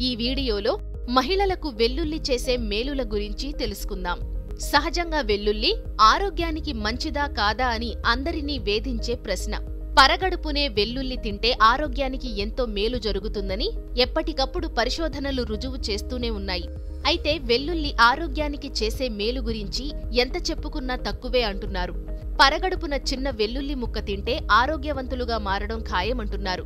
ఈ వీడియోలో మహిళలకు వెల్లుల్లి చేసే మేలుల గురించి తెలుసుకుందాం. సహజంగా వెల్లుల్లి ఆరోగ్యానికి మంచిదా కాదా అని అందరినీ వేధించే ప్రశ్న. పరగడుపునే వెల్లుల్లి తింటే ఆరోగ్యానికి ఎంతో మేలు జరుగుతుందని ఎప్పటికప్పుడు పరిశోధనలు రుజువు చేస్తూనే ఉన్నాయి. అయితే వెల్లుల్లి ఆరోగ్యానికి చేసే మేలు గురించి ఎంత చెప్పుకున్నా తక్కువే అంటున్నారు. పరగడుపున చిన్న వెల్లుల్లి ముక్క తింటే ఆరోగ్యవంతులుగా మారడం ఖాయమంటున్నారు.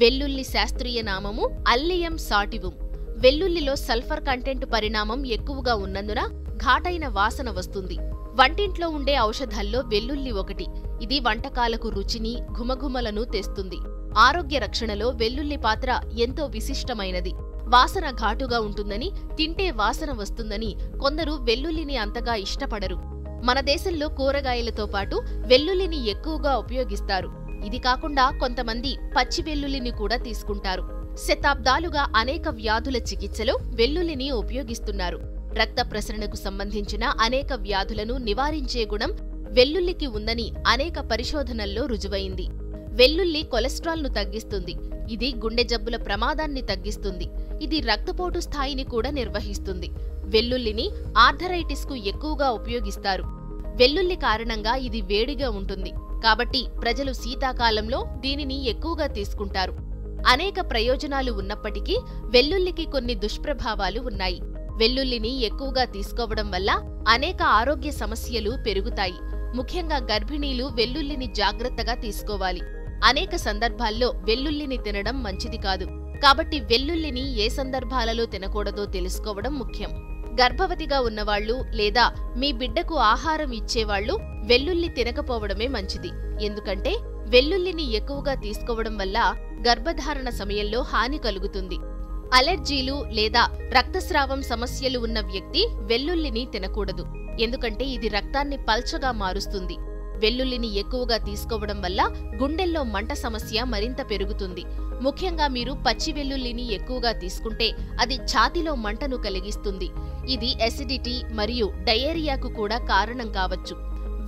వెల్లుల్లి శాస్త్రీయ నామము అల్లియం సాటివుమ్. వెల్లుల్లిలో సల్ఫర్ కంటెంట్ పరిణామం ఎక్కువగా ఉన్నందున ఘాటైన వాసన వస్తుంది. వంటింట్లో ఉండే ఔషధాల్లో వెల్లుల్లి ఒకటి. ఇది వంటకాలకు రుచిని, ఘుమఘుమలను తెస్తుంది. ఆరోగ్య రక్షణలో వెల్లుల్లి పాత్ర ఎంతో విశిష్టమైనది. వాసన ఘాటుగా ఉంటుందని, తింటే వాసన వస్తుందని కొందరు వెల్లుల్లిని అంతగా ఇష్టపడరు. మన దేశంలో కూరగాయలతో పాటు వెల్లుల్లిని ఎక్కువగా ఉపయోగిస్తారు. ఇది కాకుండా కొంతమంది పచ్చి వెల్లుల్లిని కూడా తీసుకుంటారు. శతాబ్దాలుగా అనేక వ్యాధుల చికిత్సలో వెల్లుల్లిని ఉపయోగిస్తున్నారు. రక్త ప్రసరణకు సంబంధించిన అనేక వ్యాధులను నివారించే గుణం వెల్లుల్లికి ఉందని అనేక పరిశోధనల్లో రుజువైంది. వెల్లుల్లి కొలెస్ట్రాల్ను తగ్గిస్తుంది. ఇది గుండె జబ్బుల ప్రమాదాన్ని తగ్గిస్తుంది. ఇది రక్తపోటు స్థాయిని కూడా నిర్వహిస్తుంది. వెల్లుల్లిని ఆర్థరైటిస్కు ఎక్కువగా ఉపయోగిస్తారు. వెల్లుల్లి కారణంగా ఇది వేడిగా ఉంటుంది. కాబట్టి ప్రజలు శీతాకాలంలో దీనిని ఎక్కువగా తీసుకుంటారు. అనేక ప్రయోజనాలు ఉన్నప్పటికీ వెల్లుల్లికి కొన్ని దుష్ప్రభావాలు ఉన్నాయి. వెల్లుల్లిని ఎక్కువగా తీసుకోవడం వల్ల అనేక ఆరోగ్య సమస్యలు పెరుగుతాయి. ముఖ్యంగా గర్భిణీలు వెల్లుల్లిని జాగ్రత్తగా తీసుకోవాలి. అనేక సందర్భాల్లో వెల్లుల్లిని తినడం మంచిది కాదు. కాబట్టి వెల్లుల్లిని ఏ సందర్భాలలో తినకూడదో తెలుసుకోవడం ముఖ్యం. గర్భవతిగా ఉన్నవాళ్లు లేదా మీ బిడ్డకు ఆహారం ఇచ్చేవాళ్లు వెల్లుల్లి తినకపోవడమే మంచిది. ఎందుకంటే వెల్లుల్లిని ఎక్కువగా తీసుకోవడం వల్ల గర్భధారణ సమయంలో హాని కలుగుతుంది. అలెర్జీలు లేదా రక్తస్రావం సమస్యలు ఉన్న వ్యక్తి వెల్లుల్లిని తినకూడదు. ఎందుకంటే ఇది రక్తాన్ని పల్చగా మారుస్తుంది. వెల్లుల్లిని ఎక్కువగా తీసుకోవడం వల్ల గుండెల్లో మంట సమస్య మరింత పెరుగుతుంది. ముఖ్యంగా మీరు పచ్చి వెల్లుల్లిని ఎక్కువగా తీసుకుంటే అది ఛాతీలో మంటను కలిగిస్తుంది. ఇది ఎసిడిటీ మరియు డయేరియాకు కూడా కారణం కావచ్చు.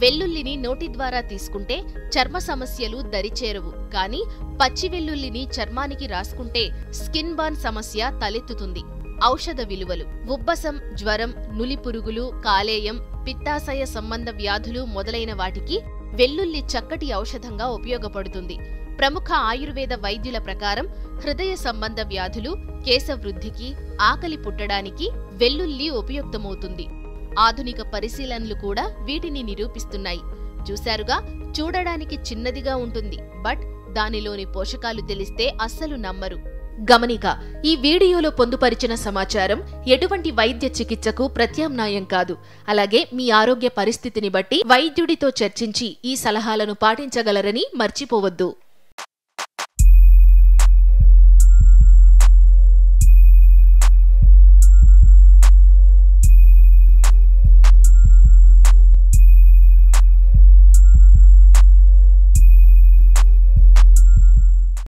వెల్లుల్లిని నోటి ద్వారా తీసుకుంటే చర్మ సమస్యలు దరిచేరవు. కానీ పచ్చి వెల్లుల్లిని చర్మానికి రాసుకుంటే స్కిన్ బర్న్ సమస్య తలెత్తుతుంది. ఔషధ విలువలు: ఉబ్బసం, జ్వరం, నులిపురుగులు, కాలేయం, పిత్తాశయ సంబంధ వ్యాధులు మొదలైన వాటికి వెల్లుల్లి చక్కటి ఔషధంగా ఉపయోగపడుతుంది. ప్రముఖ ఆయుర్వేద వైద్యుల ప్రకారం హృదయ సంబంధ వ్యాధులు, కేశవృద్ధికి, ఆకలి పుట్టడానికి వెల్లుల్లి ఉపయుక్తమవుతుంది. ఆధునిక పరిశీలనలు కూడా వీటిని నిరూపిస్తున్నాయి. చూశారుగా, చూడడానికి చిన్నదిగా ఉంటుంది, బట్ దానిలోని పోషకాలు తెలిస్తే అస్సలు నమ్మరు. గమనిక: ఈ వీడియోలో పొందుపరిచిన సమాచారం ఎటువంటి వైద్య చికిత్సకు ప్రత్యామ్నాయం కాదు. అలాగే మీ ఆరోగ్య పరిస్థితిని బట్టి వైద్యుడితో చర్చించి ఈ సలహాలను పాటించగలరని మర్చిపోవద్దు.